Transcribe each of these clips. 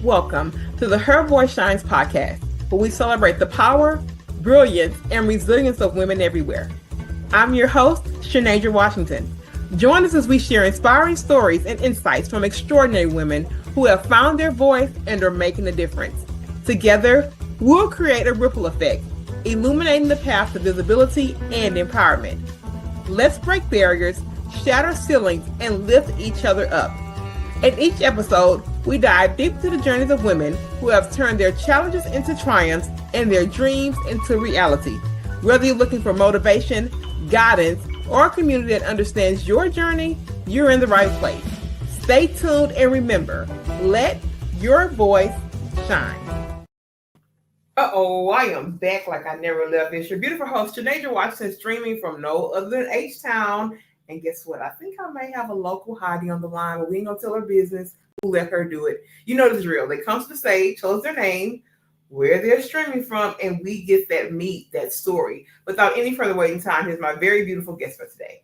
Welcome to the Her Voice Shines podcast, where we celebrate the power, brilliance, and resilience of women everywhere. I'm your host, Shanasia Washington. Join us as we share inspiring stories and insights from extraordinary women who have found their voice and are making a difference. Together, we'll create a ripple effect, illuminating the path to visibility and empowerment. Let's break barriers, shatter ceilings, and lift each other up. In each episode, we dive deep into the journeys of women who have turned their challenges into triumphs and their dreams into reality. Whether you're looking for motivation, guidance, or a community that understands your journey, you're in the right place. Stay tuned and remember, let your voice shine. I am back like I never left. It's your beautiful host, Shanasia Washington, streaming from no other than H-Town. And guess what? I think I may have a local hottie on the line, but we ain't gonna tell her business. We'll let her do it. You know this is real. They come to the stage, tell us their name, where they're streaming from, and we get that meat, that story. Without any further waiting time, here's my very beautiful guest for today.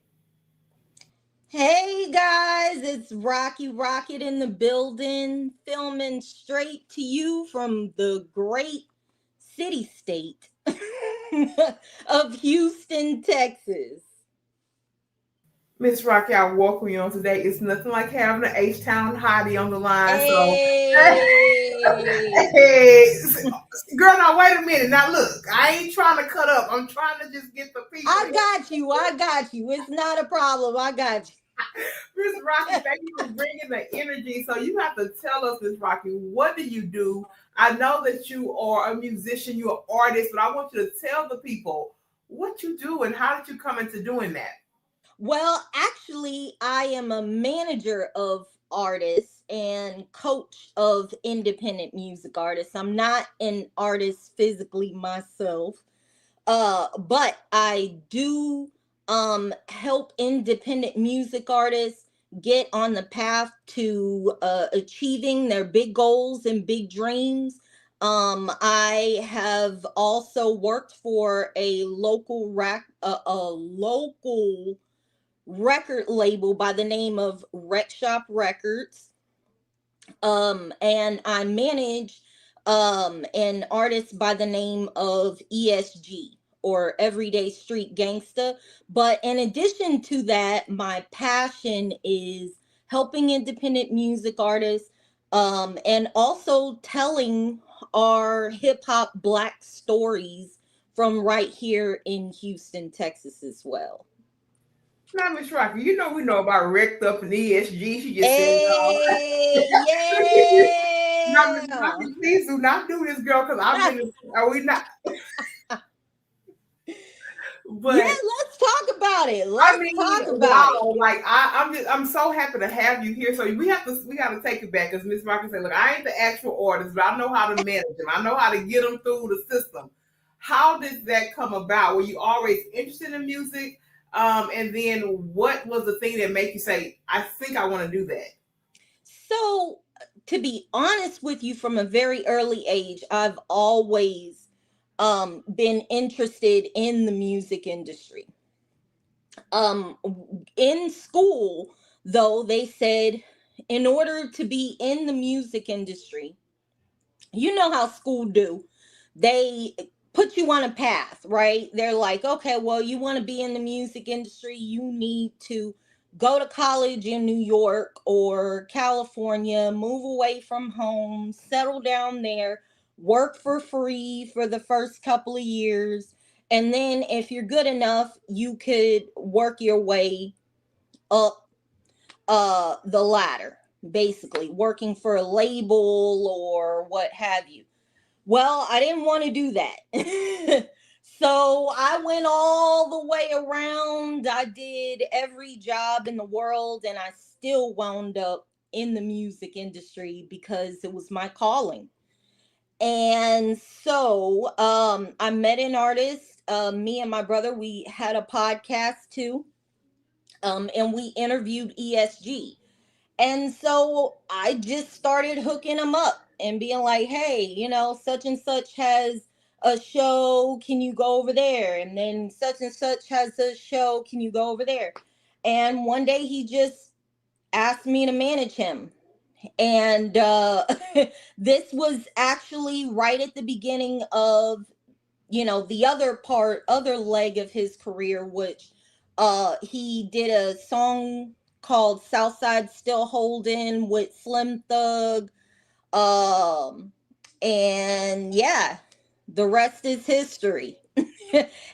Hey guys, it's Rockett in the building, filming straight to you from the great city-state of Houston, Texas. Miss Rocky, I welcome you on today. It's nothing like having an H-Town hottie on the line. Hey. So, girl, now wait a minute. Now look, I ain't trying to cut up. I'm trying to just get the people. I got you. It's not a problem. I got you. Miss Rocky, thank you for bringing the energy. So you have to tell us, Miss Rocky, what do you do? I know that you are a musician, you're an artist, but I want you to tell the people what you do and how did you come into doing that? Well, actually, I am a manager of artists and coach of independent music artists. I'm not an artist physically myself, but I do help independent music artists get on the path to achieving their big goals and big dreams. I have also worked for a local record label by the name of Rec Shop Records. And I manage an artist by the name of ESG, or Everyday Street Gangsta. But in addition to that, my passion is helping independent music artists and also telling our hip hop Black stories from right here in Houston, Texas as well. Now, Miss Rocky, you know we know about Wrecked Up and ESG. She just said, yeah. Now, Miss Rocky, please do not do this, girl, because I've been. Are we not? But yeah, let's talk about it. Talk about it. Like I'm so happy to have you here. So we got to take it back, because Miss Rocky said, "Look, I ain't the actual artist, but I know how to manage them. I know how to get them through the system." How did that come about? Were you always interested in music? And then what was the thing that made you say, I think I want to do that? So, to be honest with you, from a very early age, I've always been interested in the music industry. In school, though, they said in order to be in the music industry, you know how school do. They put you on a path, right? They're like, okay, well, you want to be in the music industry, you need to go to college in New York or California, move away from home, settle down there, work for free for the first couple of years. And then if you're good enough, you could work your way up the ladder, basically working for a label or what have you. Well, I didn't want to do that. So I went all the way around. I did every job in the world, and I still wound up in the music industry because it was my calling. And so I met an artist. Me and my brother, we had a podcast too. And we interviewed ESG. And so I just started hooking him up and being like, hey, you know, such and such has a show. Can you go over there? And then such and such has a show. Can you go over there? And one day he just asked me to manage him. And this was actually right at the beginning of, the other leg of his career, which he did a song called Southside Still Holding with Slim Thug. Um, and yeah, the rest is history.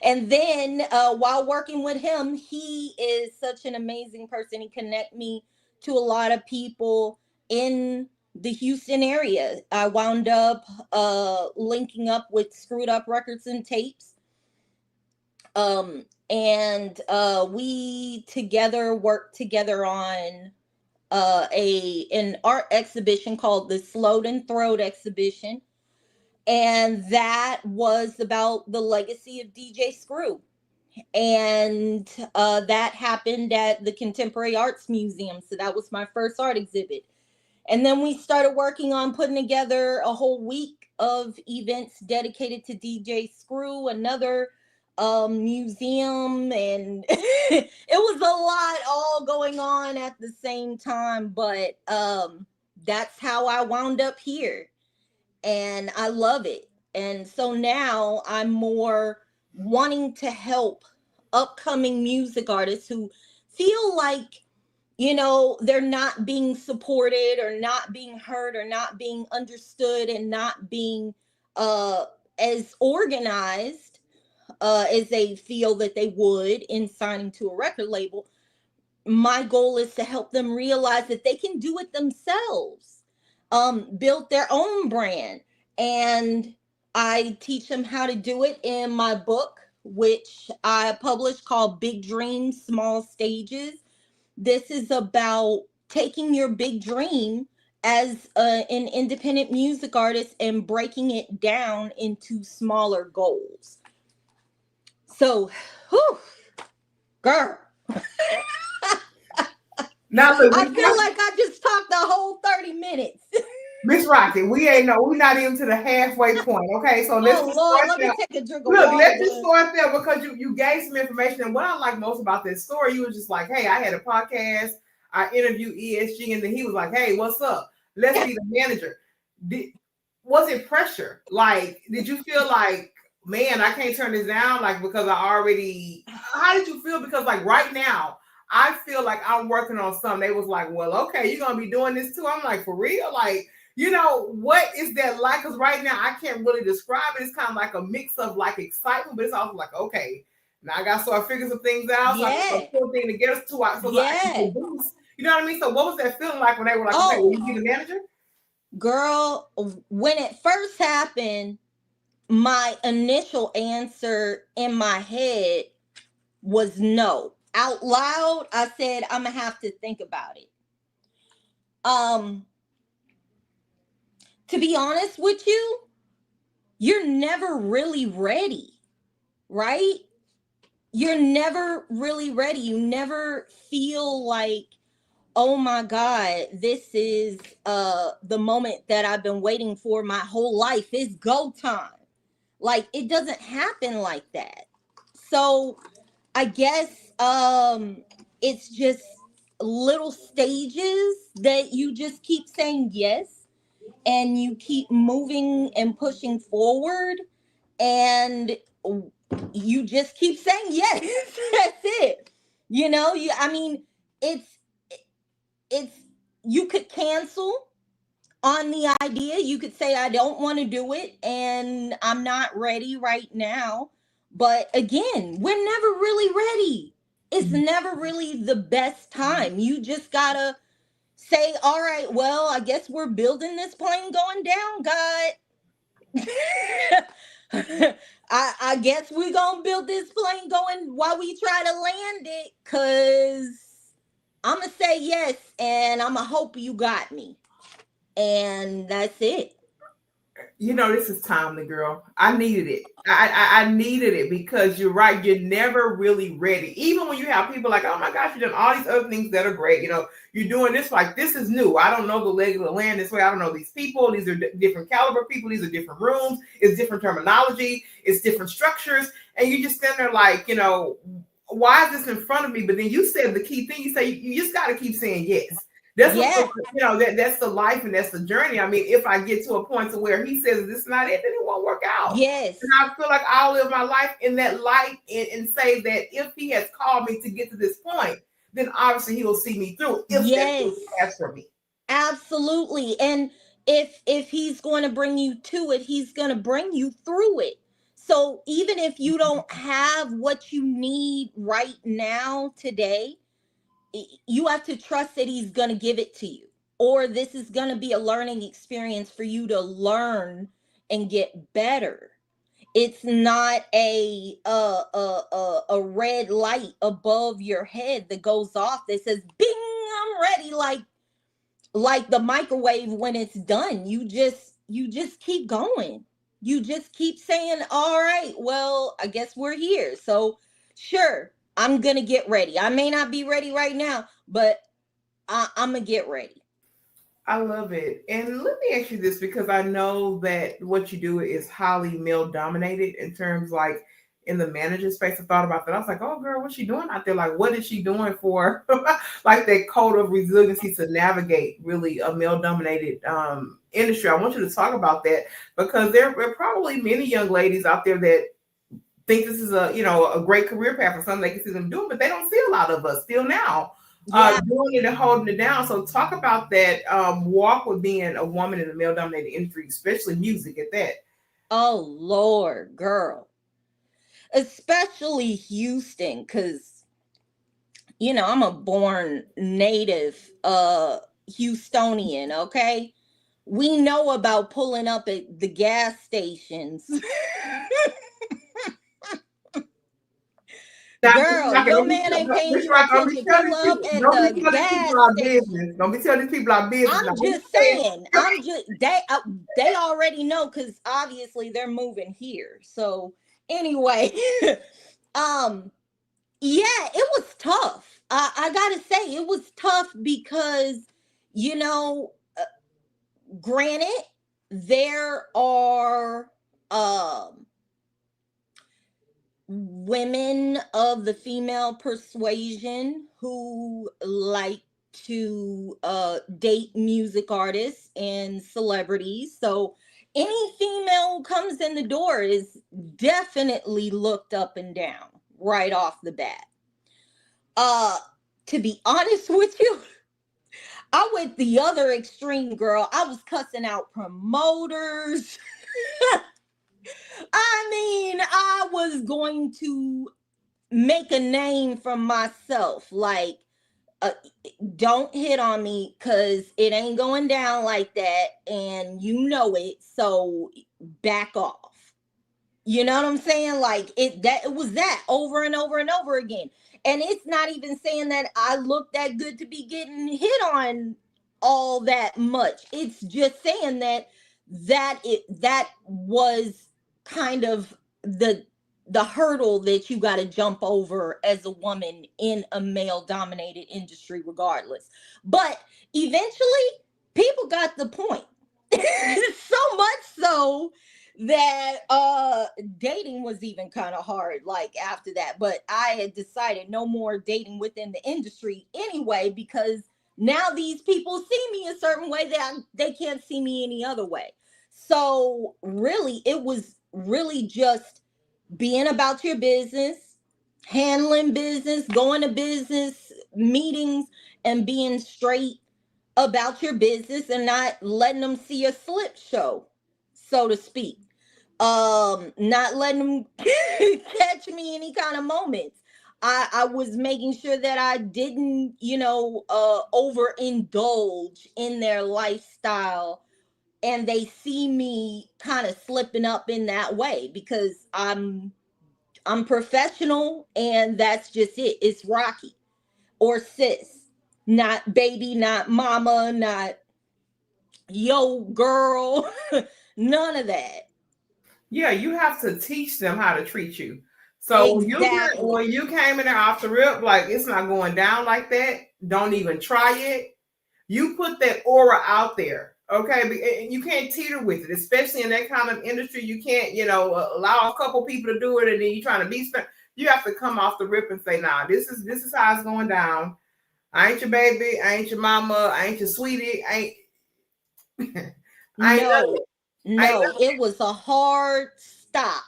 And then while working with him, he is such an amazing person. He connect me to a lot of people in the Houston area. I wound up linking up with Screwed Up Records and Tapes. And we together worked together on an art exhibition called the Slowed and Throwed exhibition, and that was about the legacy of DJ Screw. And that happened at the Contemporary Arts Museum, so that was my first art exhibit. And then we started working on putting together a whole week of events dedicated to DJ Screw, another museum, and it was a lot all going on at the same time. But that's how I wound up here, and I love it. And so now I'm more wanting to help upcoming music artists who feel like, they're not being supported or not being heard or not being understood and not being as organized as they feel that they would in signing to a record label. My goal is to help them realize that they can do it themselves, build their own brand. And I teach them how to do it in my book, which I published, called Big Dreams, Small Stages. This is about taking your big dream as an independent music artist and breaking it down into smaller goals. So, whew, girl. Now, look, I feel like I just talked the whole 30 minutes. Miss Rockett, we're not even to the halfway point. Okay, so let's Lord, let me take a drink of look, water. let's just start there, because you gave some information. And what I like most about this story, you was just like, hey, I had a podcast, I interviewed ESG, and then he was like, hey, what's up? Let's be the manager. Was it pressure? Like, did you feel like, man, I can't turn this down, like, because how did you feel? Because like right now, I feel like I'm working on something. They was like, well, okay, you're gonna be doing this too. I'm like, for real? Like, what is that like? Because right now I can't really describe it. It's kind of like a mix of like excitement, but it's also like, okay, now I got to start figuring some things out. So I got a cool thing to get us to. So I can produce. You know what I mean? So what was that feeling like when they were like, okay, will you be the manager? Girl, when it first happened, my initial answer in my head was no. Out loud, I said, I'm gonna have to think about it. To be honest with you, you're never really ready, right? You're never really ready. You never feel like, oh my God, this is the moment that I've been waiting for my whole life. It's go time. Like, it doesn't happen like that. So I guess it's just little stages that you just keep saying yes, and you keep moving and pushing forward, and you just keep saying yes. That's it. I mean, it's you could cancel on the idea. You could say, I don't want to do it and I'm not ready right now. But again, we're never really ready. It's never really the best time. You just gotta say, all right, well, I guess we're building this plane going down, God. I guess we're gonna build this plane going while we try to land it, because I'm gonna say yes and I'm gonna hope you got me. And that's it. This is timely, girl. I needed it. I needed it, because you're right. You're never really ready. Even when you have people like, oh my gosh, you've done all these other things that are great. You're doing this, like, this is new. I don't know the leg of the land this way. I don't know these people. These are different caliber people. These are different rooms. It's different terminology. It's different structures. And you just stand there like, why is this in front of me? But then you said the key thing. You say you just got to keep saying yes. That's what Yeah. that's the life and that's the journey. I mean, if I get to a point to where he says this is not it, then it won't work out. Yes. And I feel like I'll live my life in that light and say that if he has called me to get to this point, then obviously he will see me through if that's what Yes. he has for me. Absolutely. And if he's going to bring you to it, he's going to bring you through it. So even if you don't have what you need right now today, you have to trust that he's going to give it to you, or this is going to be a learning experience for you to learn and get better. It's not a red light above your head that goes off that says bing, I'm ready, like the microwave. When it's done, you just keep going. You just keep saying, all right, well, I guess we're here, so sure, I'm gonna get ready. I may not be ready right now, but I'm gonna get ready. I love it. And let me ask you this because I know that what you do is highly male dominated in terms like in the manager space. I thought about that. I was like, oh girl, what's she doing out there? Like, what is she doing for like that code of resiliency to navigate really a male dominated industry? I want you to talk about that because there are probably many young ladies out there that think this is a great career path for something they can see them doing, but they don't see a lot of us still now Yeah. doing it and holding it down. So talk about that walk with being a woman in the male dominated industry, especially music at that. Oh Lord, girl. Especially Houston, because I'm a born native Houstonian, okay? We know about pulling up at the gas stations. Girl, your man ain't paying you Don't be attention. telling Pull these up people, at don't be the telling these gas people our station. business. Don't be telling these people our business. Now, I'm what you just saying? saying. They already know because obviously they're moving here. So anyway, um, yeah, it was tough. I gotta say, it was tough because you know, uh, granted, there are women of the female persuasion who like to date music artists and celebrities. So any female who comes in the door is definitely looked up and down right off the bat. Uh to be honest with you, I went the other extreme, girl. I was cussing out promoters. I mean, I was going to make a name for myself. Like, uh, don't hit on me because it ain't going down like that. And you know it. So back off. You know what I'm saying? Like it was that over and over and over again. And it's not even saying that I look that good to be getting hit on all that much. It's just saying that was kind of the hurdle that you got to jump over as a woman in a male dominated industry regardless. But eventually people got the point. So much so that dating was even kind of hard like after that, but I had decided no more dating within the industry anyway, because now these people see me a certain way that they can't see me any other way. So really it was really just being about your business, handling business, going to business meetings, and being straight about your business and not letting them see a slip show, so to speak. Not letting them catch me any kind of moments. I was making sure that I didn't, overindulge in their lifestyle and they see me kind of slipping up in that way because I'm professional and that's just it. It's Rocky or sis, not baby, not mama, not yo girl, none of that. Yeah, you have to teach them how to treat you. So Exactly. when you came in there off the rip, like it's not going down like that. Don't even try it. You put that aura out there, okay? And you can't teeter with it, especially in that kind of industry. You can't, allow a couple people to do it, and then you trying to be. You have to come off the rip and say, "Nah, this is how it's going down. I ain't your baby. I ain't your mama. I ain't your sweetie. I ain't No, nothing. I ain't no, it was a hard stop.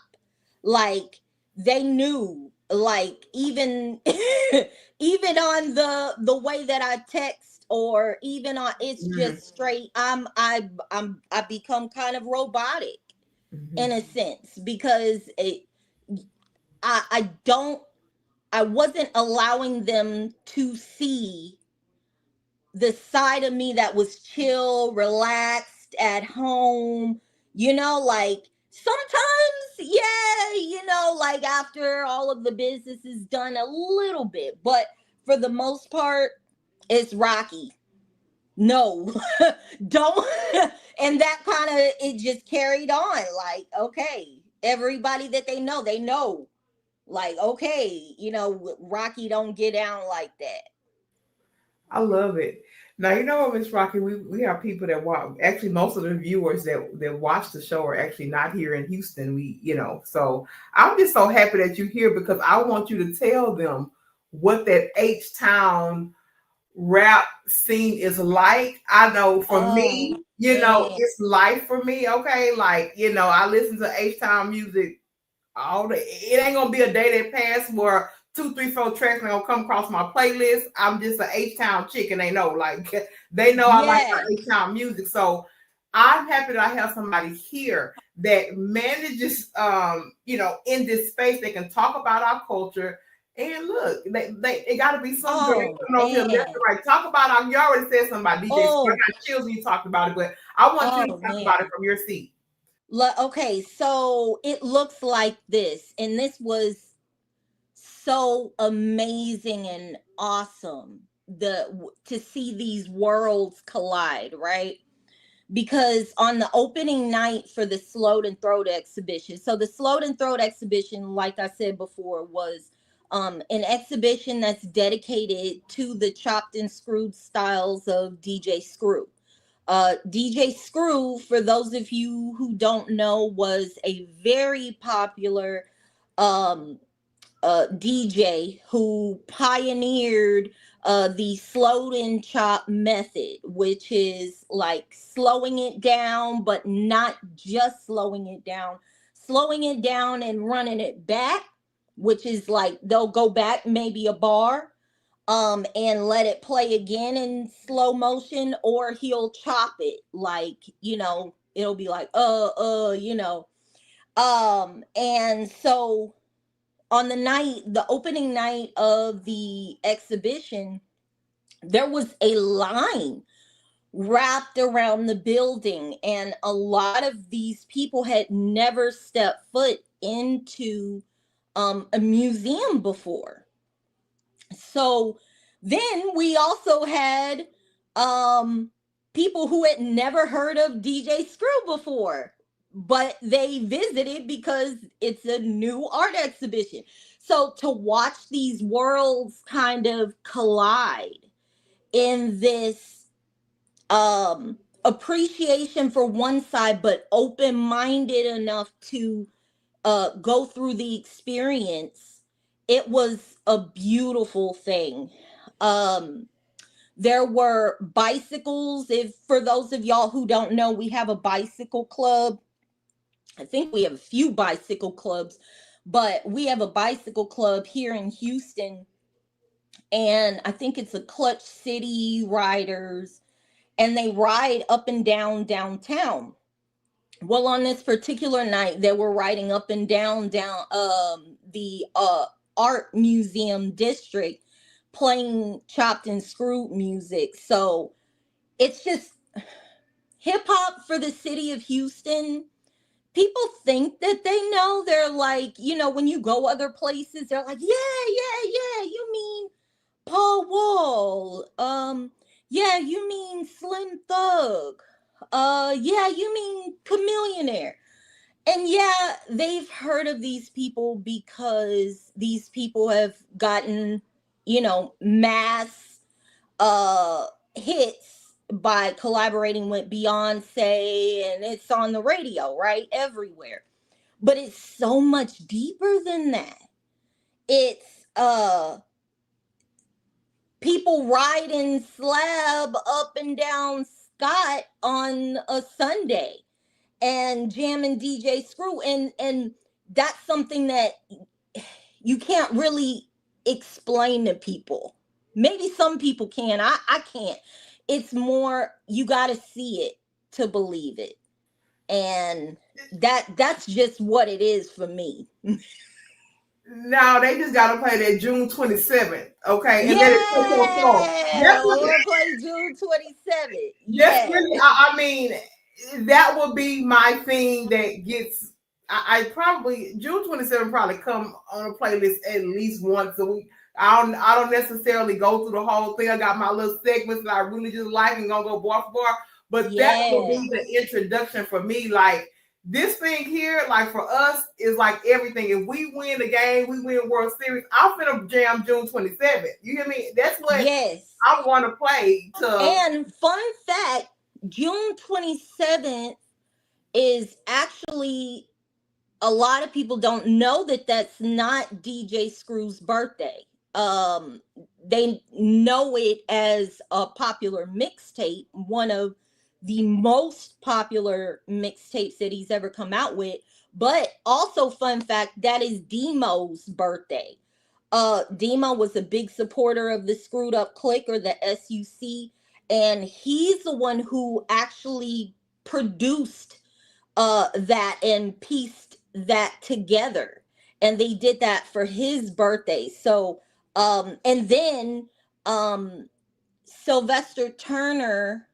Like they knew, like even even on the way that I text, or even on, it's nothing. just straight. I become kind of robotic in a sense, because I don't, I wasn't allowing them to see the side of me that was chill, relaxed, at home, like sometimes, yeah, like after all of the business is done, a little bit, but for the most part, it's Rocky. No, don't. And that kind of, it just carried on. Like, okay, everybody that they know, like, okay, Rocky don't get down like that. I love it. Now you know what, Miss Rocky, we have people that watch. Actually, most of the viewers that watch the show are actually not here in Houston. So I'm just so happy that you're here because I want you to tell them what that H Town rap scene is like. I know for me, Oh man. it's life for me. Okay, like I listen to H Town music it ain't gonna be a day that pass where 2, 3, 4 tracks are gonna come across my playlist. I'm just an H-Town chick and they know, like they know I like Yes. my H-Town music. So I'm happy that I have somebody here that manages in this space. They can talk about our culture. And look, it gotta be some girl Oh coming over here left man. and right. Talk about you already said something about DJ Square. Oh, I got chills when you talked about it, but I want you to oh talk about it man. from your seat. Okay, so it looks like this, and this was so amazing and awesome, to see these worlds collide, right? Because on the opening night for the Sloat and Throat exhibition, so the Sloat and Throat exhibition, like I said before, was an exhibition that's dedicated to the chopped and screwed styles of DJ Screw. DJ Screw, for those of you who don't know, was a very popular um, DJ who pioneered the slowed and chop method, which is like slowing it down, but not just slowing it down and running it back, which is like they'll go back maybe a bar and let it play again in slow motion, or he'll chop it, like, it'll be like and so on the opening night of the exhibition, there was a line wrapped around the building, and a lot of these people had never stepped foot into a museum before. So then we also had people who had never heard of DJ Screw before, but they visited because it's a new art exhibition. So to watch these worlds kind of collide in this appreciation for one side, but open-minded enough to go through the experience, it was a beautiful thing. um there were bicycles. If for those of y'all who don't know, we have a bicycle club. I think we have a few bicycle clubs, but we have a bicycle club here in Houston, and I think it's a Clutch City Riders, and they ride up and down downtown. Well, on this particular night, they were riding up and down the art museum district, playing chopped and screwed music. So it's just hip hop for the city of Houston. People think that they know. They're like, when you go other places, they're like, yeah, yeah, yeah. You mean Paul Wall? Yeah, you mean Slim Thug? Yeah, you mean Chameleonaire? And yeah, they've heard of these people because these people have gotten, mass uh hits by collaborating with Beyonce, and it's on the radio, right? Everywhere. But it's so much deeper than that. It's people riding Slab up and down Scott on a Sunday and jamming DJ Screw, and that's something that you can't really explain to people. Maybe some people can. I can't. It's more you got to see it to believe it. And that's just what it is for me. No, they just gotta play that June 27th, okay? And then it's Yeah, we'll play June 27th. Yes, Yeah. really. I mean, that would be my thing that gets. I probably June 27th probably come on a playlist at least once a week. I don't necessarily go through the whole thing. I got my little segments that I really just like and gonna go bar for bar. But that would be the introduction for me. Like this thing here, like for us, is like everything. If we win the game, we win World Series. I'm finna jam June 27th. You hear me? That's what I want to play. And fun fact, June 27th is actually, a lot of people don't know that that's not DJ Screw's birthday. They know it as a popular mixtape, one of the most popular mixtapes that he's ever come out with. But also, fun fact, that is Demo's birthday. Demo was a big supporter of the Screwed Up Click, or the SUC, and he's the one who actually produced that and pieced that together, and they did that for his birthday. So and then Sylvester Turner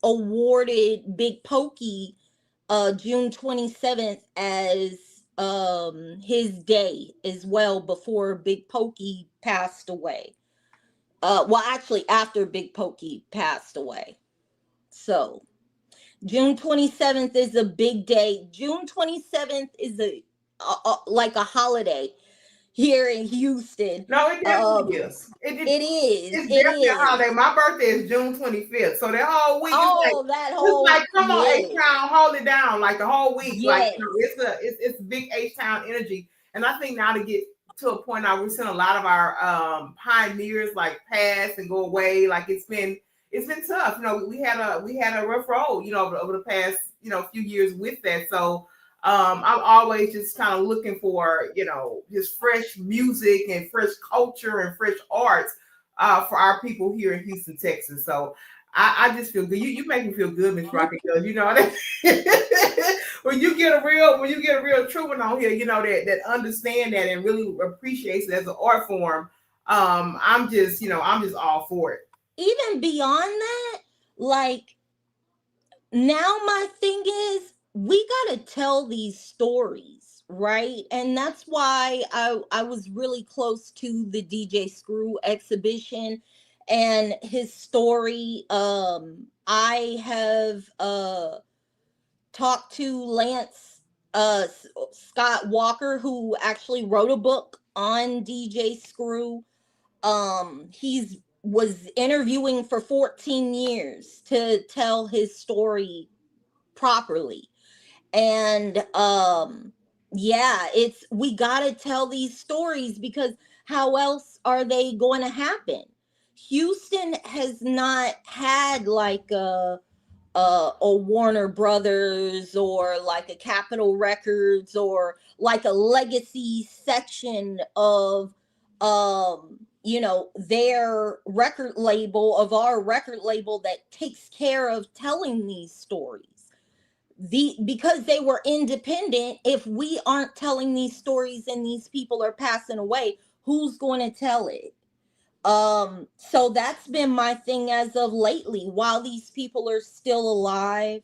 awarded Big Pokey June 27th as his day as well, before Big Pokey passed away. Well, actually after Big Pokey passed away. So June 27th is a big day. June 27th is like a holiday here in Houston. No, it definitely is. It is. It's definitely a holiday. My birthday is June 25th. So that whole week is like, come on, H-Town, hold it down. Like the whole week. Like, it's big H-Town energy. And I think now to get to a point now, we've seen a lot of our pioneers like pass and go away. Like it's been tough. You know, we had a rough road, you know, over the past, you know, few years with that. So I'm always just kind of looking for, you know, just fresh music and fresh culture and fresh arts for our people here in Houston, Texas. So I just feel good. You make me feel good, Miss Rockett. You know that when you get a real true one on here, you know, that understand that and really appreciates it as an art form. I'm just all for it. Even beyond that, like now my thing is, we got to tell these stories, right? And that's why I was really close to the DJ Screw exhibition and his story. I have talked to Lance Scott Walker, who actually wrote a book on DJ Screw. He's was interviewing for 14 years to tell his story properly. And we got to tell these stories, because how else are they going to happen? Houston has not had like a Warner Brothers or like a Capitol Records or like a legacy section of you know, their record label, of our record label, that takes care of telling these stories. Because they were independent, if we aren't telling these stories and these people are passing away, who's going to tell it? So that's been my thing as of lately. While these people are still alive,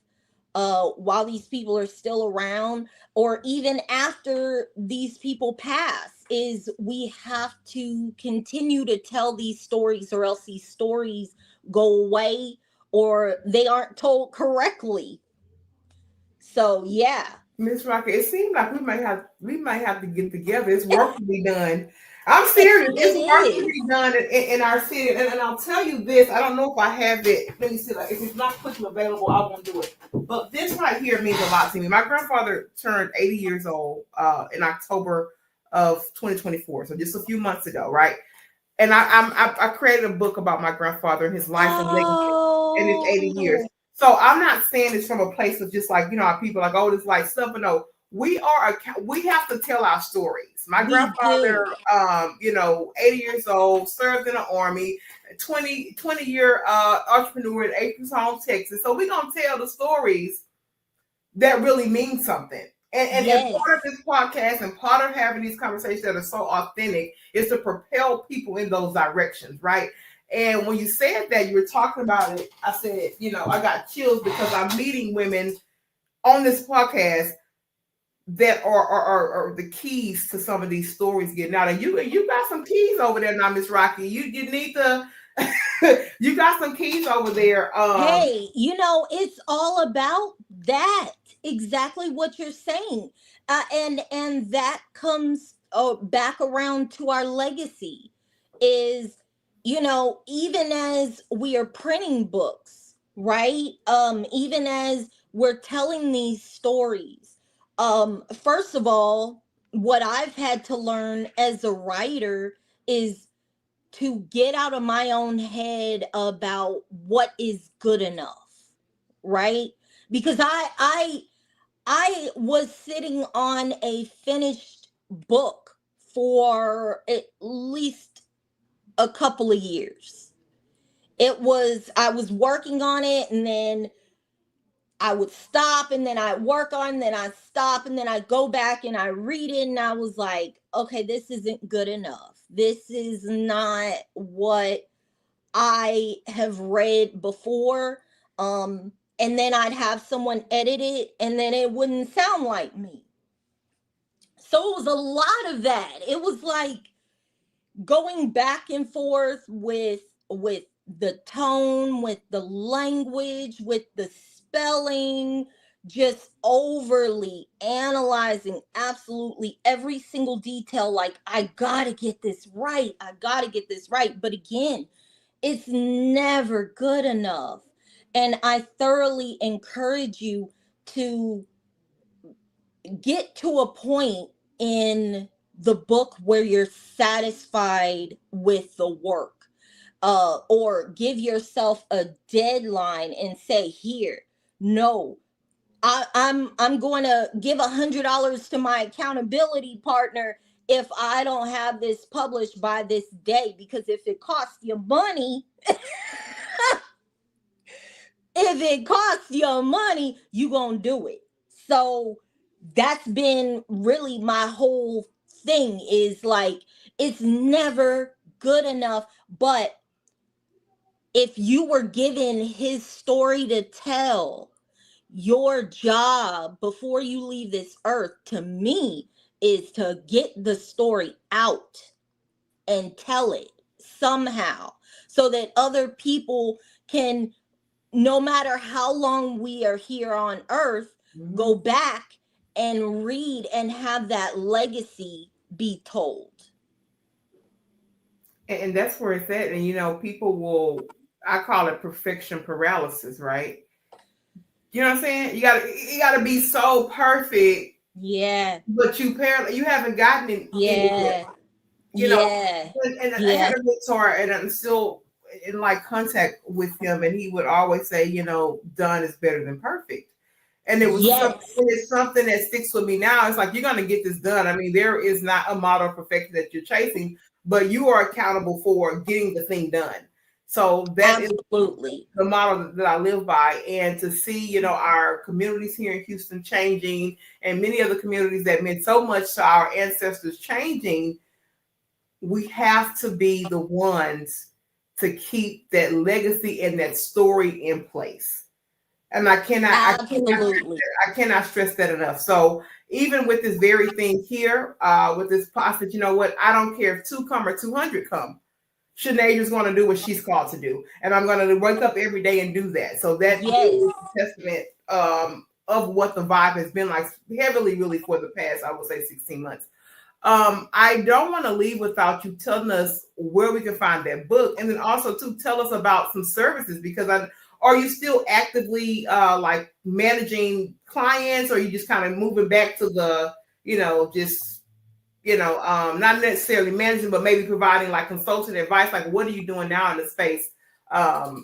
while these people are still around, or even after these people pass, is we have to continue to tell these stories, or else these stories go away or they aren't told correctly. So yeah, Miss Rockett, it seems like we might have to get together. It's work to be done. I'm serious. It's work to be done in our city. And I'll tell you this. I don't know if I have it. Let me see. Like, if it's not quickly available, I won't do it. But this right here means a lot to me. My grandfather turned 80 years old in October of 2024. So just a few months ago, right? And I created a book about my grandfather and his life and legacy in his 80 years. Oh, So I'm not saying this from a place of just like, how people like, oh, this like stuff, but no, we have to tell our stories. My we grandfather, do. 80 years old, served in the army, 20-year entrepreneur in Acres Home, Texas. So we're gonna tell the stories that really mean something. And Yes. part of this podcast and part of having these conversations that are so authentic is to propel people in those directions, right? And when you said that, you were talking about it, I said, I got chills because I'm meeting women on this podcast that are the keys to some of these stories getting out. And you got some keys over there now, Miss Rocky. You need to you got some keys over there. Hey, it's all about that. Exactly what you're saying. And that comes back around to our legacy is, even as we are printing books, right? Even as we're telling these stories. First of all, what I've had to learn as a writer is to get out of my own head about what is good enough, right? Because I was sitting on a finished book for at least a couple of years. I was working on it, and then I would stop, and then I work on, and then I stop, and then I go back and I read it, and I was like, okay, this isn't good enough. This is not what I have read before. And then I'd have someone edit it, and then it wouldn't sound like me. So it was a lot of that. It was like going back and forth with the tone, with the language, with the spelling, just overly analyzing absolutely every single detail. Like, I gotta get this right. I gotta get this right. But again, it's never good enough. And I thoroughly encourage you to get to a point in the book where you're satisfied with the work, or give yourself a deadline and say, here, no, I'm going to give $100 to my accountability partner if I don't have this published by this day, because if it costs you money, if it costs you money, you gonna do it. So that's been really my whole thing, is like, it's never good enough. But if you were given his story to tell, your job before you leave this earth, to me, is to get the story out and tell it somehow, so that other people can, no matter how long we are here on earth, go back and read and have that legacy be told. And that's where it's at. And people will, I call it perfection paralysis, right? You know what I'm saying? You gotta be so perfect, Yeah. but you haven't gotten it anywhere. Yeah. You know, Yeah. and I Yeah. had a mentor, and I'm still in like contact with him, and he would always say, done is better than perfect. And Yes. it's something that sticks with me now. It's like, you're gonna get this done. I mean, there is not a model of perfection that you're chasing, but you are accountable for getting the thing done. So that is Absolutely. the model that I live by. And to see, our communities here in Houston changing, and many other communities that meant so much to our ancestors changing, we have to be the ones to keep that legacy and that story in place. And Absolutely. I cannot stress that enough. So even with this very thing here, with this process, you know what? I don't care if 2 come or 200 come. Sinead is going to do what she's called to do, and I'm going to wake up every day and do that. So that Yes. is a testament of what the vibe has been like, heavily, really, for the past, I would say, 16 months. I don't want to leave without you telling us where we can find that book, and then also to tell us about some services, because are you still actively like managing clients, or are you just kind of moving back to the, just not necessarily managing, but maybe providing like consultant advice? Like, what are you doing now in the space,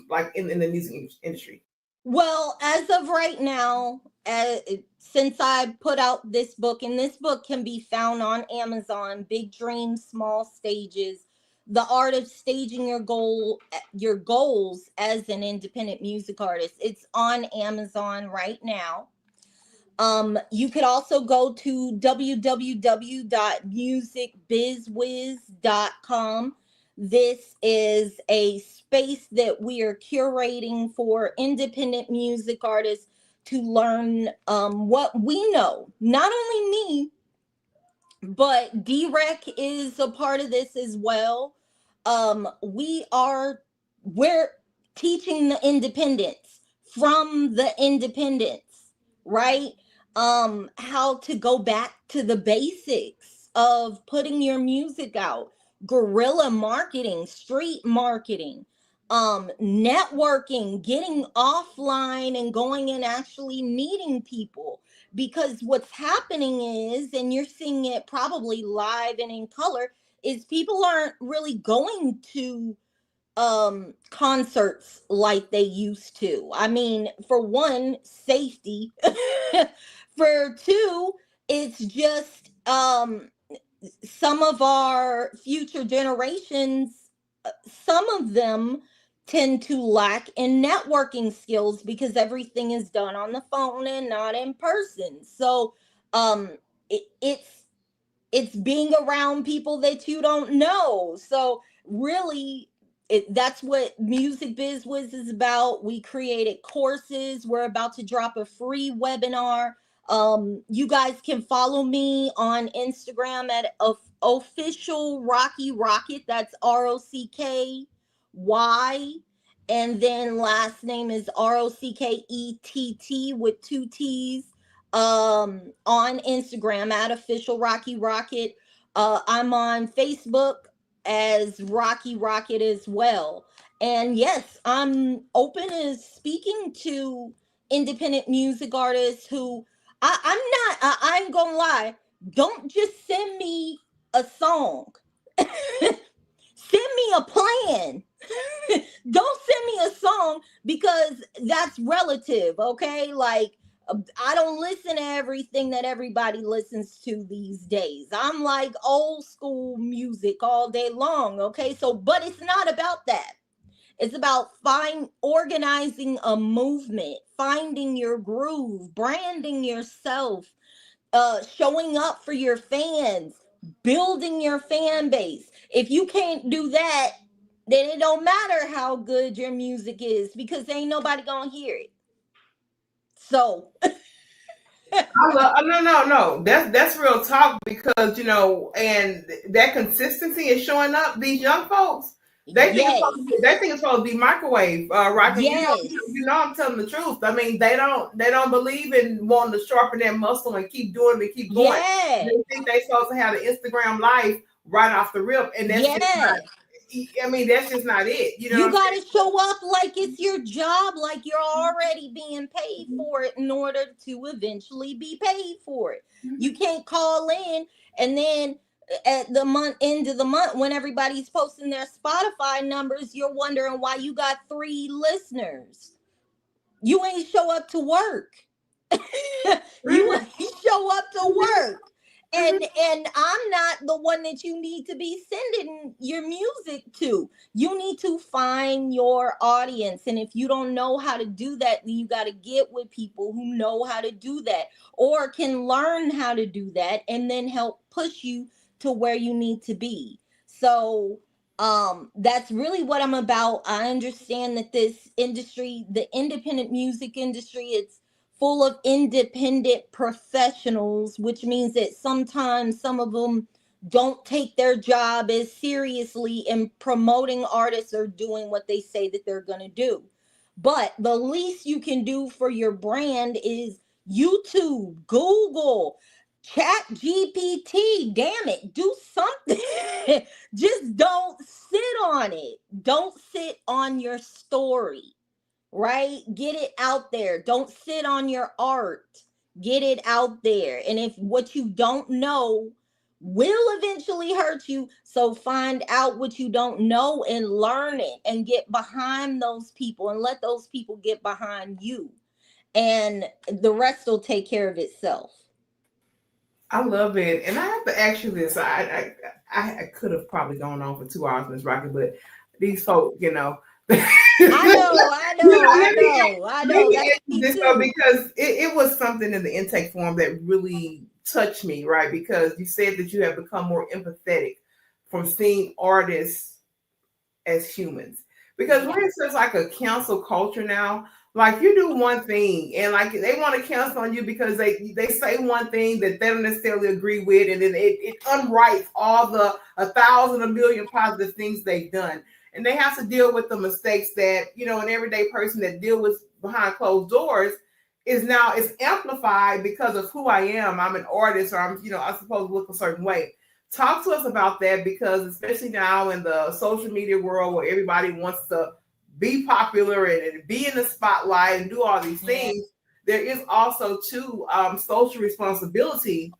like in the music industry? Well, as of right now, since I put out this book, and this book can be found on Amazon, Big Dreams, Small Stages, the art of staging your goals as an independent music artist. It's on Amazon right now. You could also go to www.musicbizwiz.com. This is a space that we are curating for independent music artists to learn what we know. Not only me, but D-Rec is a part of this as well. We're teaching the independents from the independents, right? How to go back to the basics of putting your music out, guerrilla marketing, street marketing, networking, getting offline and going and actually meeting people. Because what's happening is, and you're seeing it probably live and in color, is people aren't really going to concerts like they used to. I mean, for one, safety. For two, it's just some of our future generations, some of them tend to lack in networking skills because everything is done on the phone and not in person. So um it's being around people that you don't know. So really, that's what Music Biz Wiz is about. We created courses. We're about to drop a free webinar. You guys can follow me on Instagram at official Rocky Rockett. That's Rocky, and then last name is Rockett with two T's. On Instagram at official Rocky Rockett. I'm on Facebook as Rocky Rockett as well. And yes, I'm open to speaking to independent music artists who I ain't gonna lie, don't just send me a song. Send me a plan. Don't send me a song, because that's relative, okay? Like, I don't listen to everything that everybody listens to these days. I'm like old school music all day long, okay? So, but it's not about that. It's about organizing a movement, finding your groove, branding yourself, showing up for your fans, building your fan base. If you can't do that, then it don't matter how good your music is, because ain't nobody gonna hear it. So No. That's real talk, because and that consistency is showing up. These young folks, yes, they think it's supposed to be microwave, right? yes, I'm telling the truth. I mean, they don't believe in wanting to sharpen their muscle and keep doing it and keep going. yeah, They think they supposed to have an Instagram life right off the rip, and that's just yeah. not. I mean, that's just not it. You know You what I'm got saying? to show up like it's your job, like you're already being paid for it in order to eventually be paid for it. You can't call in and then at the end of the month, when everybody's posting their Spotify numbers, you're wondering why you got 3 listeners. You ain't show up to work. You ain't show up to work. And I'm not the one that you need to be sending your music to. You need to find your audience, and if you don't know how to do that, then you got to get with people who know how to do that or can learn how to do that and then help push you to where you need to be. So that's really what I'm about. I understand that this industry, the independent music industry, it's full of independent professionals, which means that sometimes some of them don't take their job as seriously in promoting artists or doing what they say that they're going to do. But the least you can do for your brand is YouTube, Google, Chat GPT. Damn it, do something. Just don't sit on it. Don't sit on your story, right? Get it out there. Don't sit on your art. Get it out there. And if what you don't know, will eventually hurt you. So find out what you don't know and learn it and get behind those people and let those people get behind you. And the rest will take care of itself. I love it. And I have to ask you this. I could have probably gone on for 2 hours, Miss Rockett, but these folk, I know. Let me That's ask you me this though, too. because it was something in the intake form that really touched me, right? Because you said that you have become more empathetic from seeing artists as humans. Because we're in such like a cancel culture now. Like you do one thing and like they want to cancel on you because they say one thing that they don't necessarily agree with, and then it unwrites all the 1,000, a million positive things they've done. And they have to deal with the mistakes that, an everyday person that deal with behind closed doors is amplified because of who I am. I'm an artist, or I'm supposed to look a certain way. Talk to us about that, because especially now in the social media world where everybody wants to be popular and be in the spotlight and do all these things, there is also too social responsibility,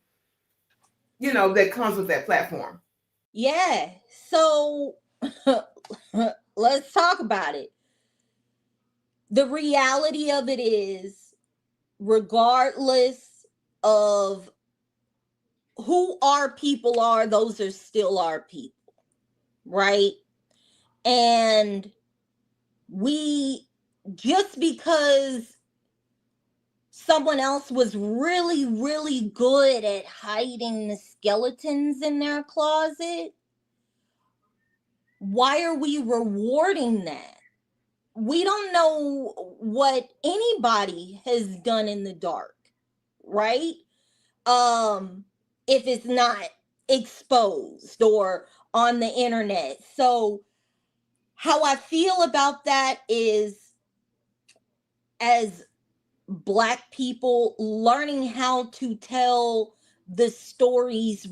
that comes with that platform. Yeah. So let's talk about it. The reality of it is, regardless of who our people are, those are still our people, right? And we, just because someone else was really, really good at hiding the skeletons in their closet, why are we rewarding that? We don't know what anybody has done in the dark, right? If it's not exposed or on the internet. So how I feel about that is, as Black people, learning how to tell the stories,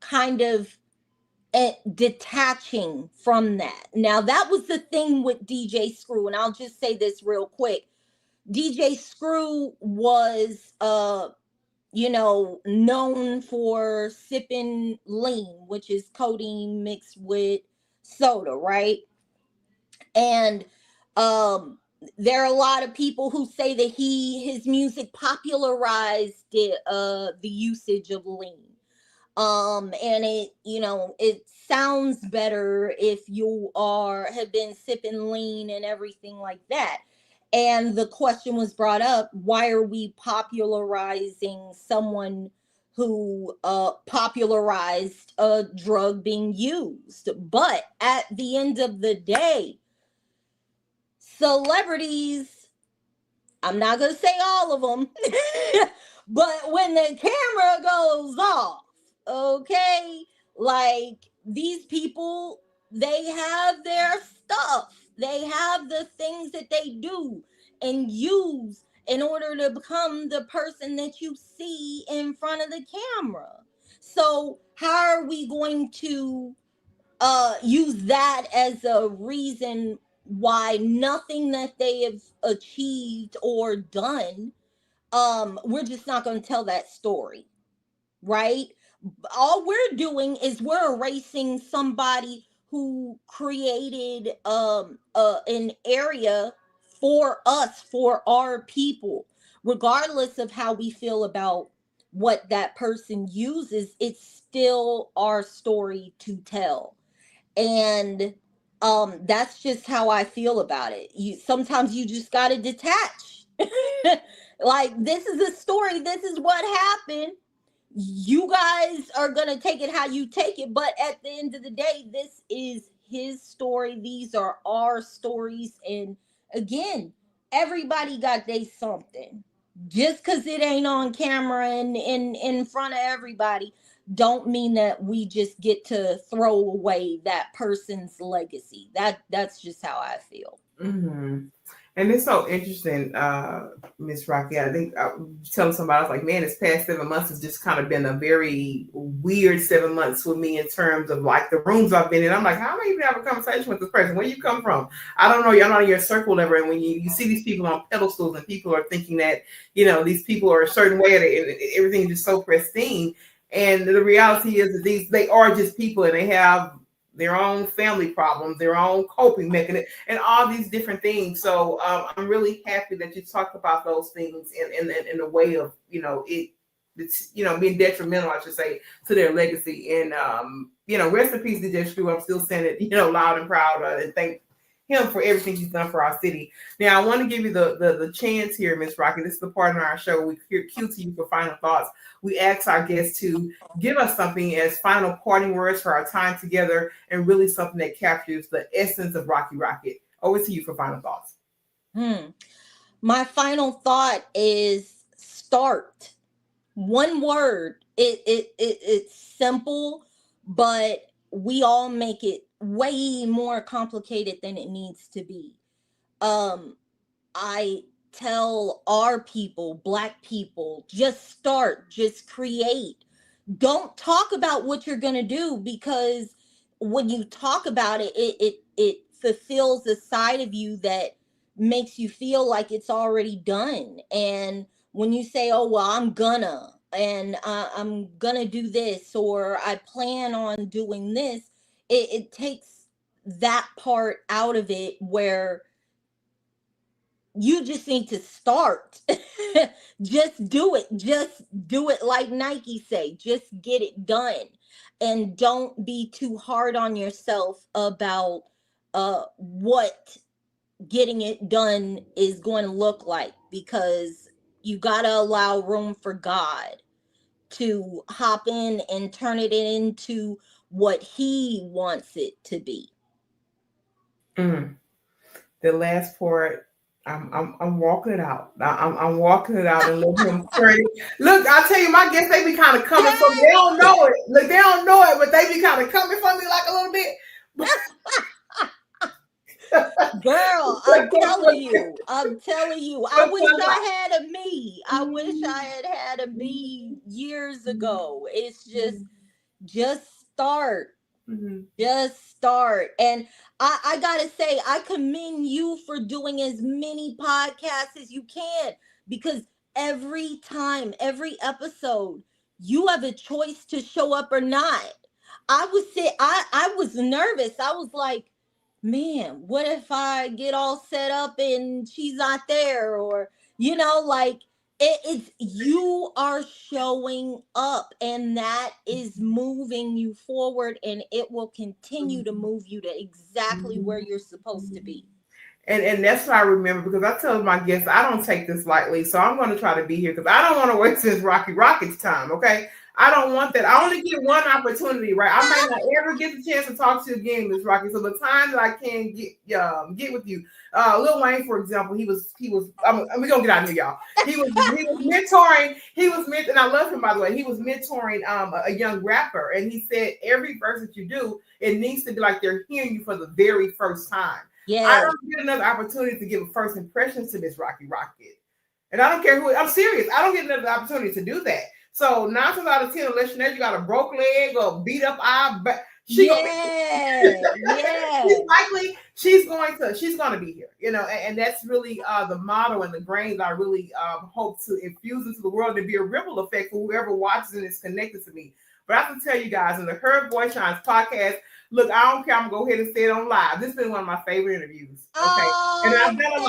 kind of detaching from that. Now, that was the thing with DJ Screw, and I'll just say this real quick. DJ Screw was known for sipping lean, which is codeine mixed with soda, right? And there are a lot of people who say that his music popularized the usage of lean. And it sounds better if you have been sipping lean and everything like that. And the question was brought up, why are we popularizing someone who popularized a drug being used? But at the end of the day, celebrities, I'm not going to say all of them, but when the camera goes off, okay, like, these people, they have their stuff. They have the things that they do and use in order to become the person that you see in front of the camera. So how are we going to use that as a reason why nothing that they have achieved or done, we're just not going to tell that story, right? All we're doing is we're erasing somebody who created an area for us, for our people. Regardless of how we feel about what that person uses, it's still our story to tell. And that's just how I feel about it. Sometimes you just got to detach. Like, this is a story, this is what happened. You guys are going to take it how you take it, but at the end of the day, this is his story, these are our stories. And again, everybody got they something. Just because it ain't on camera and in front of everybody, don't mean that we just get to throw away that person's legacy. That's just how I feel. Mm-hmm. And it's so interesting, Miss Rocky. I think I was telling somebody, I was like, man, this past 7 months has just kind of been a very weird 7 months for me in terms of like the rooms I've been in. I'm like, how am I even have a conversation with this person? Where you come from? I don't know. You're not in your circle ever. And when you see these people on pedestals and people are thinking that, these people are a certain way and everything is just so pristine. And the reality is that they are just people, and they have their own family problems, their own coping mechanism, and all these different things. So I'm really happy that you talked about those things in the way of, it's being detrimental, I should say, to their legacy. And rest in peace, DJ Screw. I'm still saying it, loud and proud, and thank him for everything he's done for our city. Now, I want to give you the chance here, Miss Rockett. This is the part of our show we cue to you for final thoughts. We ask our guests to give us something as final parting words for our time together, and really something that captures the essence of Rocky Rockett. Over to you for final thoughts. My final thought is start. One word. It's simple, but we all make it way more complicated than it needs to be. I tell our people, Black people, just start, just create. Don't talk about what you're going to do, because when you talk about it, it fulfills a side of you that makes you feel like it's already done. And when you say, oh, well, I'm gonna do this, or I plan on doing this, it takes that part out of it, where you just need to start. Just do it. Just do it like Nike say. Just get it done. And don't be too hard on yourself about what getting it done is going to look like, because you got to allow room for God to hop in and turn it into what he wants it to be. The last part, I'm walking it out. I'm walking it out and letting him straight. Look, I'll tell you, my guests, they be kind of coming from me. They don't know it. Look, they don't know it, but they be kind of coming from me like a little bit. Girl, I'm telling you. I wish I had a me. I wish I had a me years ago. It's just start. Just start. And I gotta say, I commend you for doing as many podcasts as you can, because every time, every episode, you have a choice to show up or not. I was nervous. I was like, man, what if I get all set up and she's not there? Or, like, it's you are showing up, and that is moving you forward, and it will continue to move you to exactly where you're supposed to be. And that's what I remember, because I tell my guests I don't take this lightly, so I'm going to try to be here, because I don't want to waste this Rocky Rockett's time. Okay, I don't want that. I only get one opportunity, right? I may not ever get the chance to talk to you again, Miss Rocky. So the time that I can get with you, Lil Wayne, for example, he was. We're gonna get out of here, y'all. He was mentoring. And I love him, by the way. He was mentoring a young rapper, and he said every verse that you do, it needs to be like they're hearing you for the very first time. Yeah. I don't get another opportunity to give first impressions to Miss Rocky Rockett, and I don't care who. I'm serious. I don't get another opportunity to do that. So 9 times out of 10, unless you got a broke leg or beat up eye, but she's going to be here, and that's really the motto and the grain I really hope to infuse into the world, to be a ripple effect for whoever watches and is connected to me. But I have to tell you guys, in the Her Voice Shines podcast, look, I don't care. I'm going to go ahead and say it on live. This has been one of my favorite interviews. Okay. And I've done a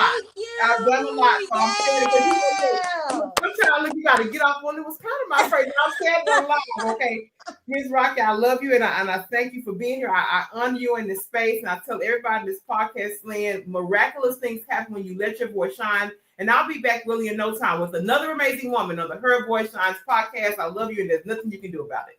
lot. So I'm saying it. Sometimes you got to get off one. It was kind of my favorite. I'm saying it on live. Okay. Ms. Rocky, I love you. And I thank you for being here. I honor you in this space. And I tell everybody in this podcast land, miraculous things happen when you let your voice shine. And I'll be back really in no time with another amazing woman on the Her Voice Shines podcast. I love you, and there's nothing you can do about it.